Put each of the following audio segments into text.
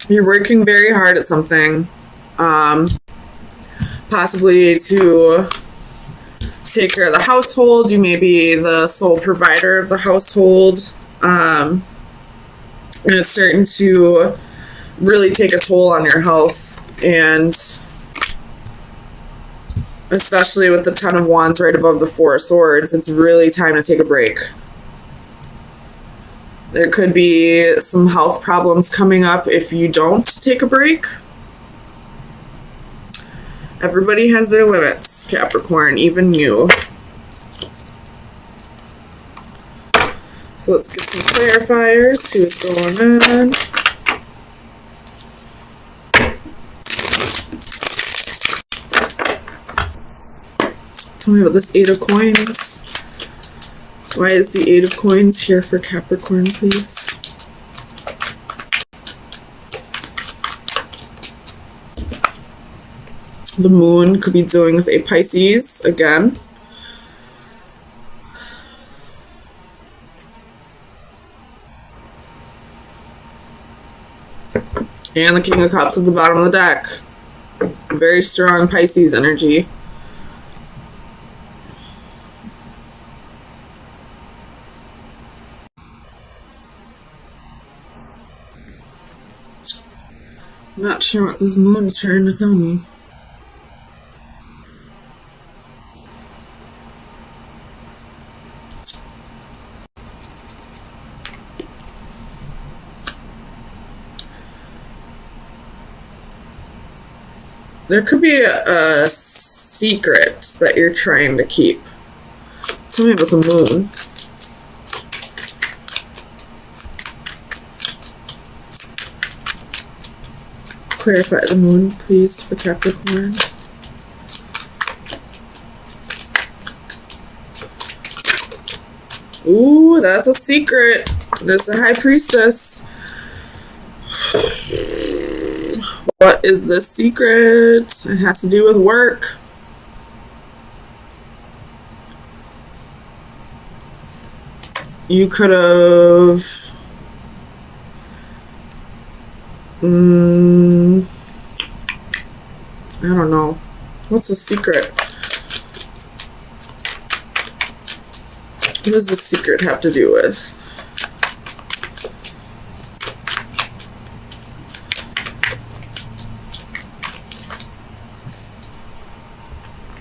You're working very hard at something, possibly to take care of the household. You may be the sole provider of the household, and it's starting to really take a toll on your health, and especially with the Ten of Wands right above the Four of Swords, it's really time to take a break. There could be some health problems coming up if you don't take a break. Everybody has their limits, Capricorn, even you. So let's get some clarifiers, see what's going on. Tell me about this Eight of Coins. Why is the Eight of Coins here for Capricorn, please? The Moon could be dealing with a Pisces again. And the King of Cups at the bottom of the deck. Very strong Pisces energy. I'm not sure what this moon is trying to tell me. There could be a secret that you're trying to keep. Tell me about the moon. Clarify the moon, please, for Capricorn. Ooh, that's a secret. There's a High Priestess. What is the secret? It has to do with work. You could have... I don't know. What's the secret? What does the secret have to do with?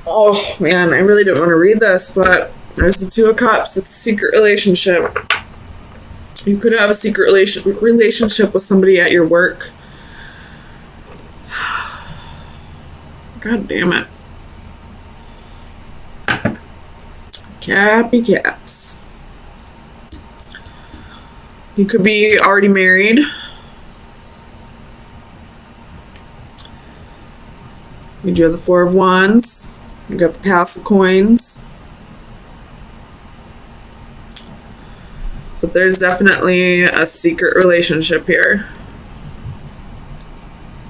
Oh man, I really don't want to read this, but there's the Two of Cups. It's a secret relationship. You could have a secret relationship with somebody at your work. God damn it. Cappy caps. You could be already married. You do have the Four of Wands. You got the Palace of Coins. But there's definitely a secret relationship here.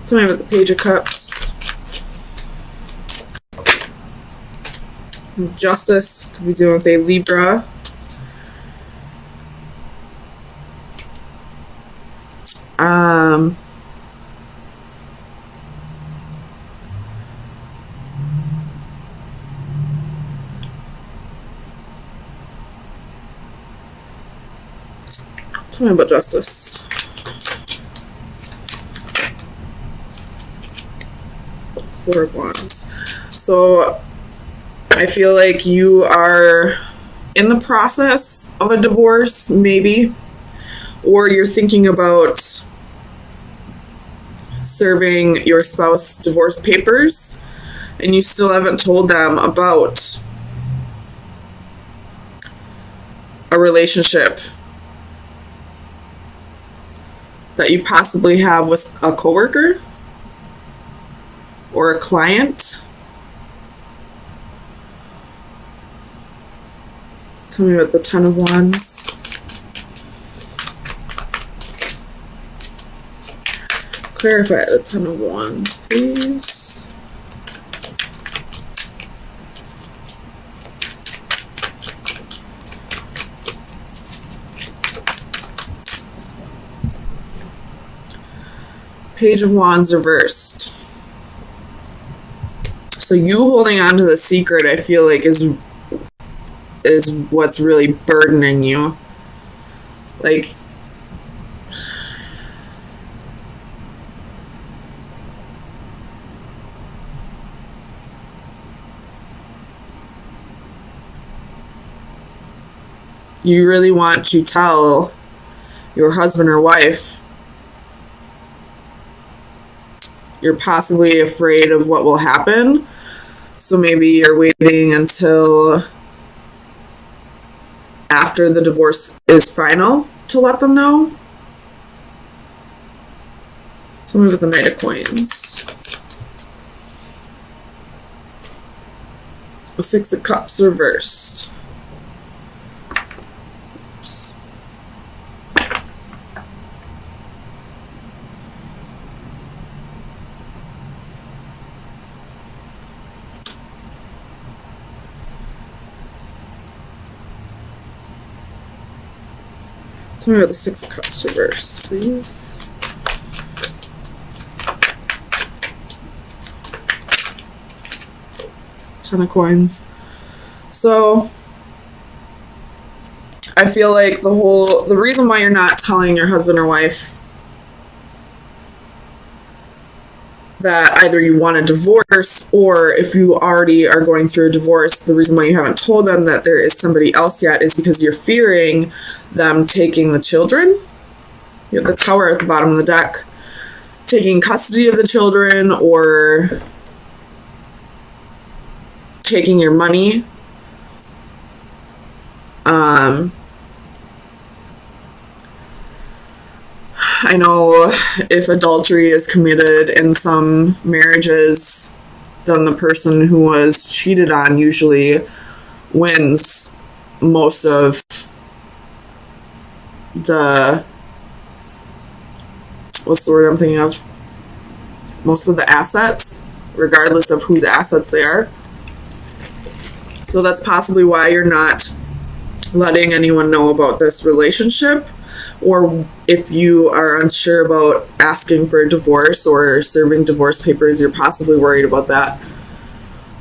Tell me about the Page of Cups. Justice could be dealing with a Libra. Tell me about Justice. Four of Wands. So I feel like you are in the process of a divorce, maybe, or you're thinking about serving your spouse divorce papers and you still haven't told them about a relationship that you possibly have with a coworker or a client. Tell me about the Ten of Wands. Clarify the Ten of Wands, please. Page of Wands reversed. So you holding on to the secret, I feel like, is what's really burdening you. Like, you really want to tell your husband or wife. You're possibly afraid of what will happen. So maybe you're waiting until after the divorce is final to let them know. Something with the Knight of Coins. The Six of Cups reversed. Oops. Tell me about the Six of Cups reverse, please. Ten of Coins. So I feel like the reason why you're not telling your husband or wife that either you want a divorce, or if you already are going through a divorce, the reason why you haven't told them that there is somebody else yet is because you're fearing them taking the children. You have the Tower at the bottom of the deck. Taking custody of the children, or taking your money. I know if adultery is committed in some marriages, then the person who was cheated on usually wins most of the, what's the word I'm thinking of? Most of the assets, regardless of whose assets they are. So that's possibly why you're not letting anyone know about this relationship. Or if you are unsure about asking for a divorce or serving divorce papers, you're possibly worried about that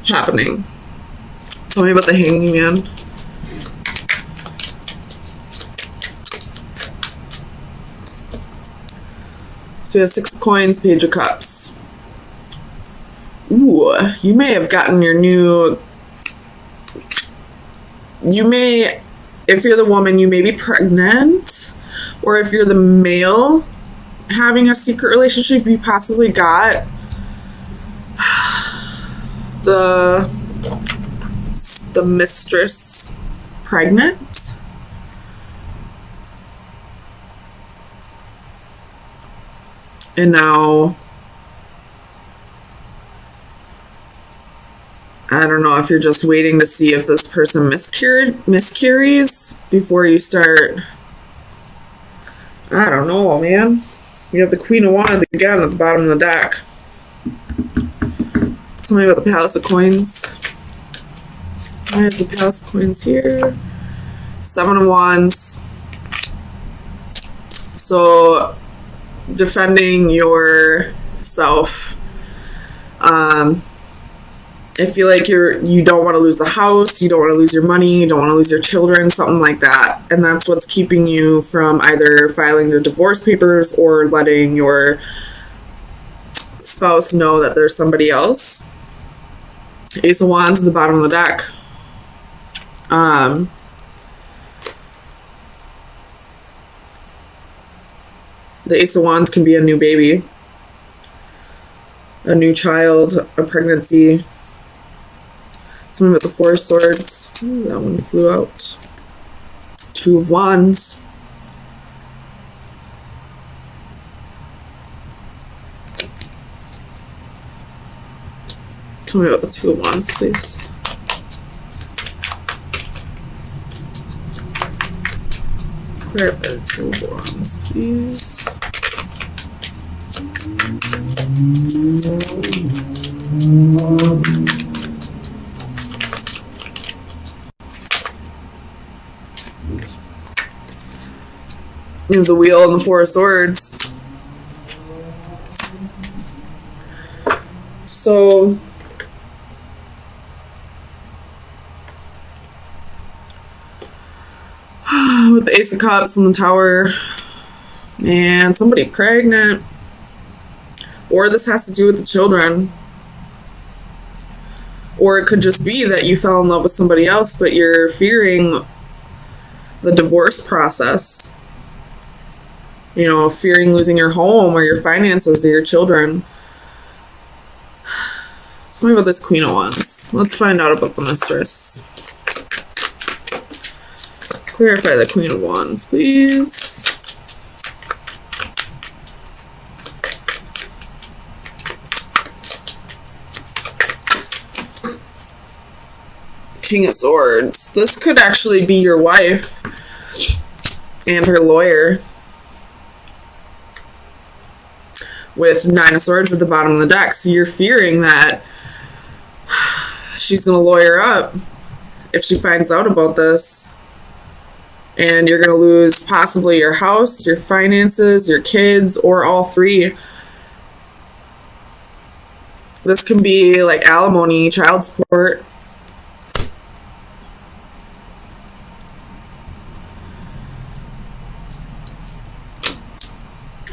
happening. Tell me about the Hanging Man. So you have Six of Coins, Page of Cups. Ooh, you may have gotten your new... You may... If you're the woman, you may be pregnant. Or if you're the male having a secret relationship, you possibly got the mistress pregnant. And now, I don't know if you're just waiting to see if this person miscarries before you start. I don't know, man. You have the Queen of Wands again at the bottom of the deck. Tell me about the Palace of Coins. Why is the Palace of Coins here? Seven of Wands. So, defending yourself. I feel like you don't want to lose the house, you don't want to lose your money, you don't want to lose your children, something like that. And that's what's keeping you from either filing your divorce papers or letting your spouse know that there's somebody else. Ace of Wands at the bottom of the deck. The Ace of Wands can be a new baby, a new child, a pregnancy. Something with the Four of Swords. Ooh, that one flew out. Two of Wands. Tell me about the Two of Wands, please. Clarify the Two of Wands, please. You have the Wheel and the Four of Swords. So with the Ace of Cups and the Tower, and somebody pregnant, or this has to do with the children, or it could just be that you fell in love with somebody else, but you're fearing the divorce process, you know, fearing losing your home or your finances or your children. Tell me about this Queen of Wands. Let's find out about the Mistress. Clarify the Queen of Wands, please. King of Swords. This could actually be your wife and her lawyer, with Nine of Swords at the bottom of the deck. So you're fearing that she's going to lawyer up if she finds out about this. And you're going to lose possibly your house, your finances, your kids, or all three. This can be like alimony, child support.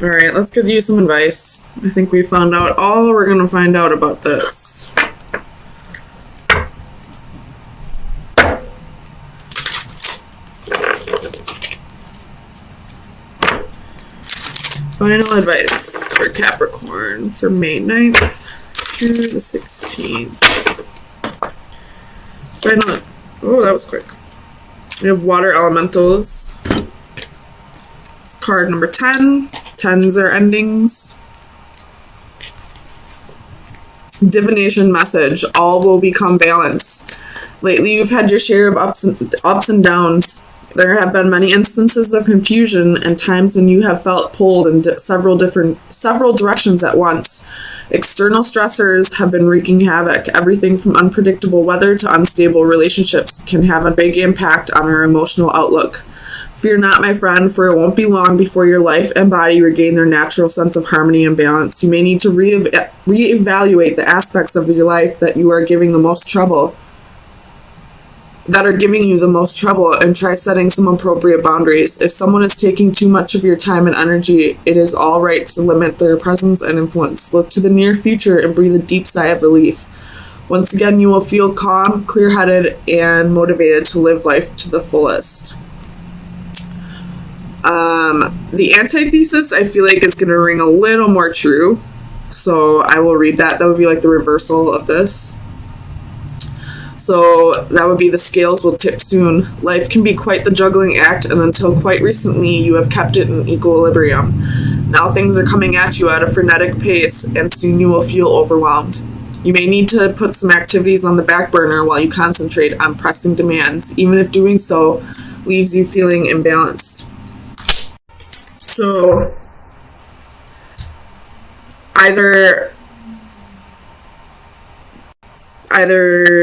All right, let's give you some advice. I think we found out all we're going to find out about this. Final advice for Capricorn for May 9th through the 16th. Final. Oh, that was quick. We have water elementals. It's card number 10. Tens are endings. Divination message. All will become balance. Lately, you've had your share of ups and downs. There have been many instances of confusion and times when you have felt pulled in several directions at once. External stressors have been wreaking havoc. Everything from unpredictable weather to unstable relationships can have a big impact on our emotional outlook. Fear not, my friend, for it won't be long before your life and body regain their natural sense of harmony and balance. You may need to reevaluate the aspects of your life that are giving you the most trouble, and try setting some appropriate boundaries. If someone is taking too much of your time and energy, it is all right to limit their presence and influence. Look to the near future and breathe a deep sigh of relief. Once again, you will feel calm, clear-headed, and motivated to live life to the fullest. The antithesis, I feel like, is going to ring a little more true. So I will read that. That would be like the reversal of this. So that would be the scales will tip soon. Life can be quite the juggling act, and until quite recently, you have kept it in equilibrium. Now things are coming at you at a frenetic pace, and soon you will feel overwhelmed. You may need to put some activities on the back burner while you concentrate on pressing demands, even if doing so leaves you feeling imbalanced. So either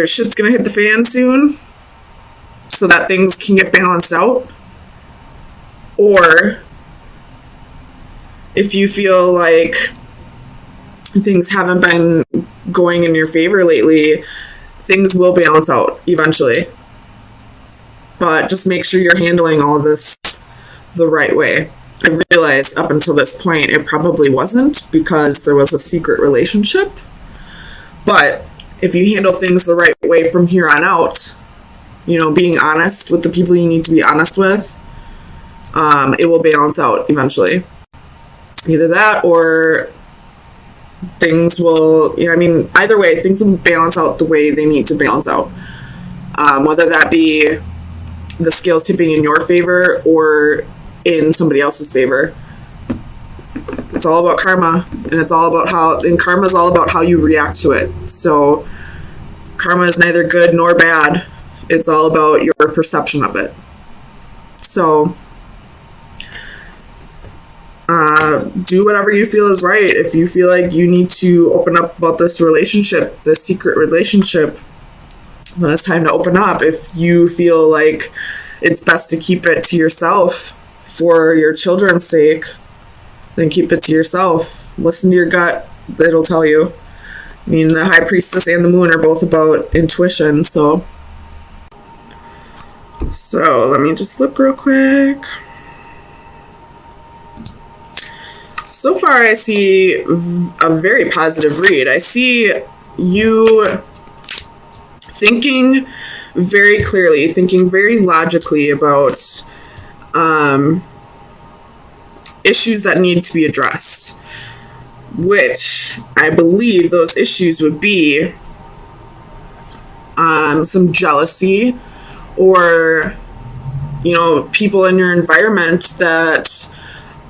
shit's gonna hit the fan soon so that things can get balanced out, or if you feel like things haven't been going in your favor lately, things will balance out eventually. But just make sure you're handling all of this the right way. I realized up until this point it probably wasn't, because there was a secret relationship. But if you handle things the right way from here on out, you know, being honest with the people you need to be honest with, it will balance out eventually. Either that or things will, either way, things will balance out the way they need to balance out. Whether that be the scales tipping in your favor or in somebody else's favor. It's all about karma, and karma is all about how you react to it. So karma is neither good nor bad. It's all about your perception of it. So do whatever you feel is right. If you feel like you need to open up about this relationship, this secret relationship, then it's time to open up. If you feel like it's best to keep it to yourself for your children's sake, then keep it to yourself. Listen to your gut. It'll tell you. I mean, the High Priestess and the Moon are both about intuition, so let me just look real quick. So far, I see a very positive read. I see you thinking very clearly, thinking very logically about issues that need to be addressed, which I believe those issues would be some jealousy, or, you know, people in your environment that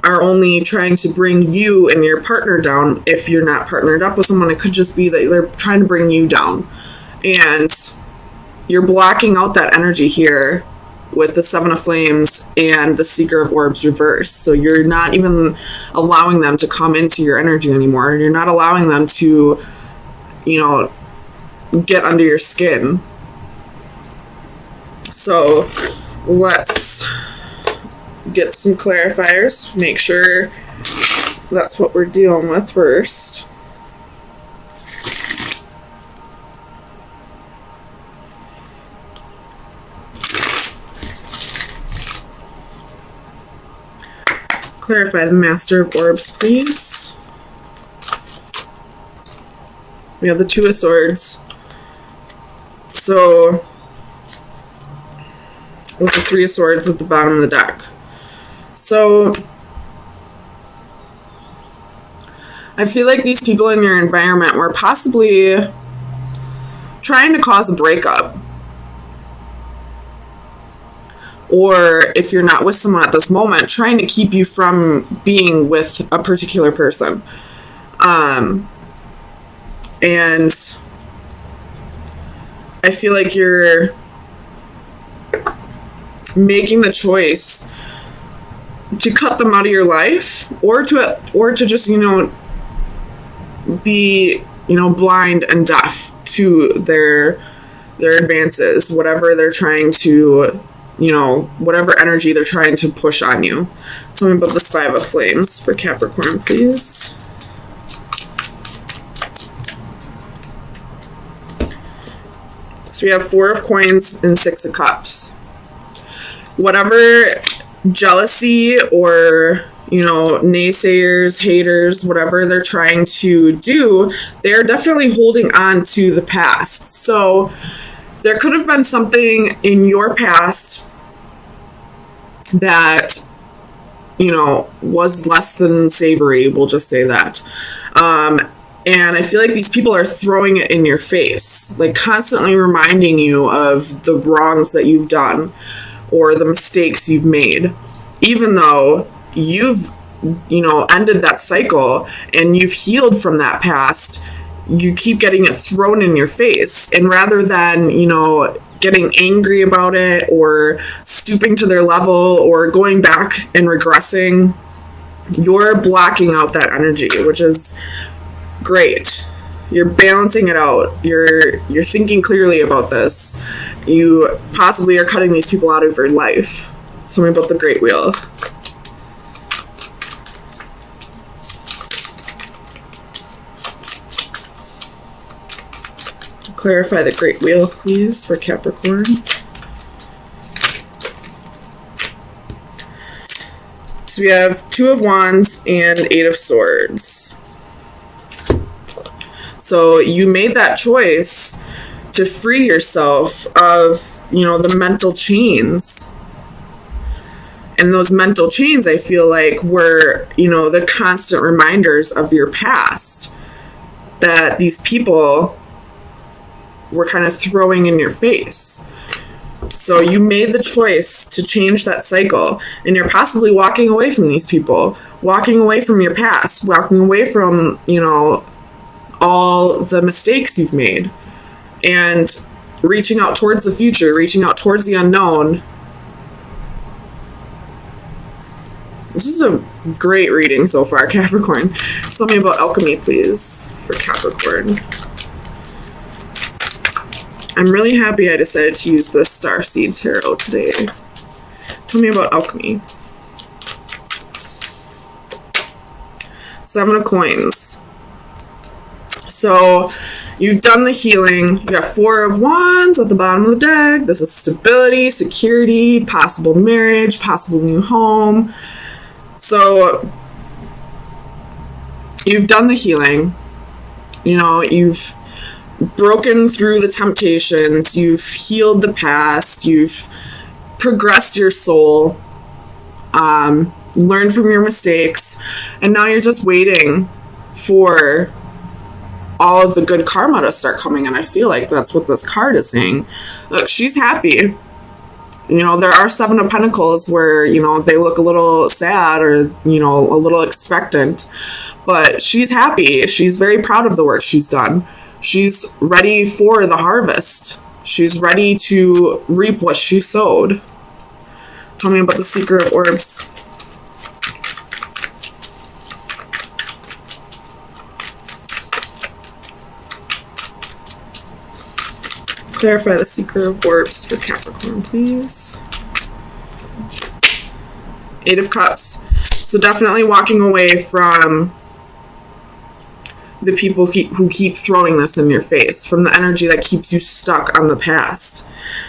are only trying to bring you and your partner down. If you're not partnered up with someone, it could just be that they're trying to bring you down, and you're blocking out that energy here with the Seven of Flames and the Seeker of Orbs reverse. So you're not even allowing them to come into your energy anymore. You're not allowing them to, you know, get under your skin. So let's get some clarifiers, make sure that's what we're dealing with first. Clarify the Master of Orbs, please. We have the Two of Swords. So, with the Three of Swords at the bottom of the deck. So, I feel like these people in your environment were possibly trying to cause a breakup. Or if you're not with someone at this moment, trying to keep you from being with a particular person. And I feel like you're making the choice to cut them out of your life, or to just, you know, be, you know, blind and deaf to their advances, whatever they're trying to, you know, whatever energy they're trying to push on you. Tell me about this Five of Flames for Capricorn, please. So we have Four of Coins and Six of Cups. Whatever jealousy or, you know, naysayers, haters, whatever they're trying to do, they're definitely holding on to the past. So there could have been something in your past that, you know, was less than savory, we'll just say that. And I feel like these people are throwing it in your face, like constantly reminding you of the wrongs that you've done or the mistakes you've made, even though you've, you know, ended that cycle and you've healed from that past. You keep getting it thrown in your face, and rather than, you know, getting angry about it or stooping to their level or going back and regressing, you're blocking out that energy, which is great. You're balancing it out. You're thinking clearly about this. You possibly are cutting these people out of your life. Tell me about the Great Wheel. Clarify the Great Wheel, please, for Capricorn. So we have Two of Wands and Eight of Swords. So you made that choice to free yourself of, you know, the mental chains. And those mental chains, I feel like, were, you know, the constant reminders of your past that these people were kind of throwing in your face. So you made the choice to change that cycle, and you're possibly walking away from these people, walking away from your past, walking away from, you know, all the mistakes you've made, and reaching out towards the future, reaching out towards the unknown. This is a great reading so far, Capricorn. Tell me about alchemy, please, for Capricorn. I'm really happy I decided to use the Starseed Tarot today. Tell me about alchemy. Seven of Coins. So you've done the healing. You got 4 of Wands at the bottom of the deck. This is stability, security, possible marriage, possible new home. So you've done the healing. You know, you've broken through the temptations. You've healed the past. You've progressed your soul. Learned from your mistakes. And now you're just waiting for all of the good karma to start coming in. I feel like that's what this card is saying. Look, she's happy. You know, there are 7 of Pentacles where, you know, they look a little sad or, you know, a little expectant. But she's happy. She's very proud of the work she's done. She's ready for the harvest. She's ready to reap what she sowed. Tell me about the Seeker of Orbs. Clarify the Seeker of Orbs for Capricorn, please. 8 of Cups. So definitely walking away from the people who keep throwing this in your face, from the energy that keeps you stuck on the past.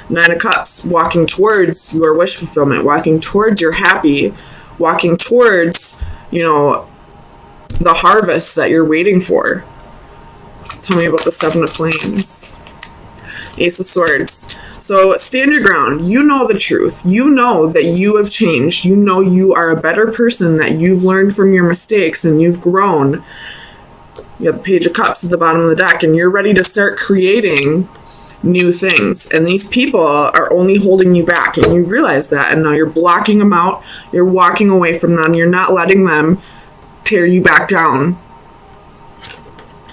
9 of Cups. Walking towards your wish fulfillment, walking towards your happy, walking towards, you know, the harvest that you're waiting for. Tell me about the 7 of Flames. Ace of Swords. So stand your ground. You know the truth. You know that you have changed. You know you are a better person, that you've learned from your mistakes and you've grown. You got the Page of Cups at the bottom of the deck, and you're ready to start creating new things. And these people are only holding you back, and you realize that, and now you're blocking them out. You're walking away from them. You're not letting them tear you back down.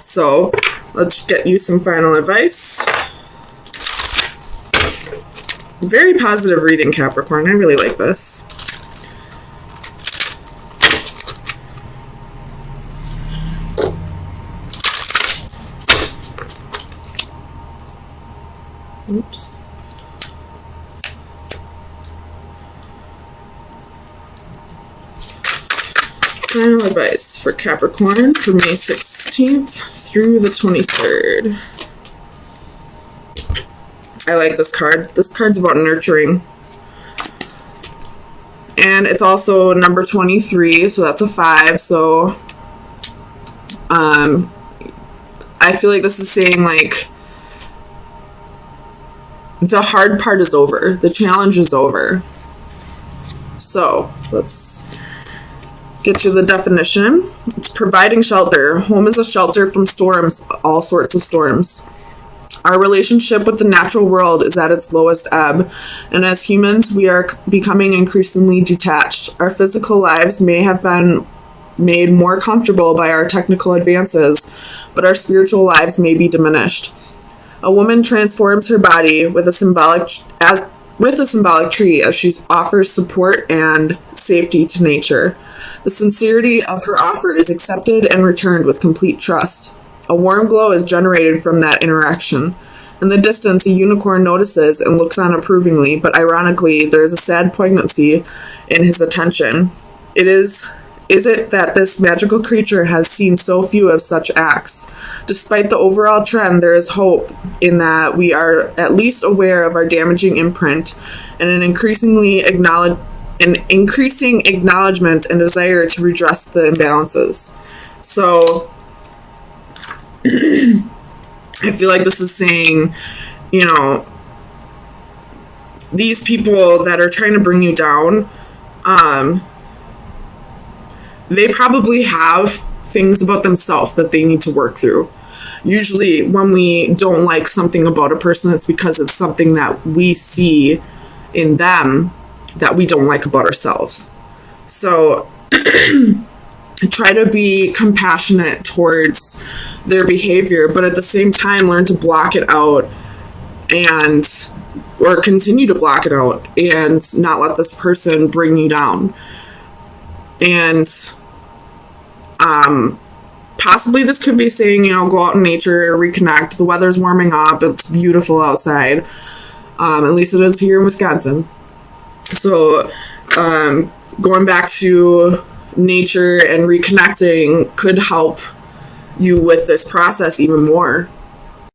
So let's get you some final advice. Very positive reading, Capricorn. I really like this. Oops. Final advice for Capricorn for May 16th through the 23rd. I like this card. This card's about nurturing. And it's also number 23, so that's a 5. So I feel like this is saying, like, the hard part is over. The challenge is over. So let's get to the definition. It's providing shelter. Home is a shelter from storms, all sorts of storms. Our relationship with the natural world is at its lowest ebb, and as humans, we are becoming increasingly detached. Our physical lives may have been made more comfortable by our technical advances, but our spiritual lives may be diminished. A woman transforms her body with a symbolic tree as she offers support and safety to nature. The sincerity of her offer is accepted and returned with complete trust. A warm glow is generated from that interaction. In the distance, a unicorn notices and looks on approvingly, but ironically, there is a sad poignancy in his attention. Is it that this magical creature has seen so few of such acts? Despite the overall trend, there is hope in that we are at least aware of our damaging imprint and an increasing acknowledgement and desire to redress the imbalances. So I feel like this is saying, you know, these people that are trying to bring you down, they probably have things about themselves that they need to work through. Usually when we don't like something about a person, it's because it's something that we see in them that we don't like about ourselves. So try to be compassionate towards their behavior, but at the same time learn to block it out or continue to block it out and not let this person bring you down. And possibly this could be saying, you know, go out in nature, reconnect. The weather's warming up. It's beautiful outside. At least it is here in Wisconsin. So going back to nature and reconnecting could help you with this process even more.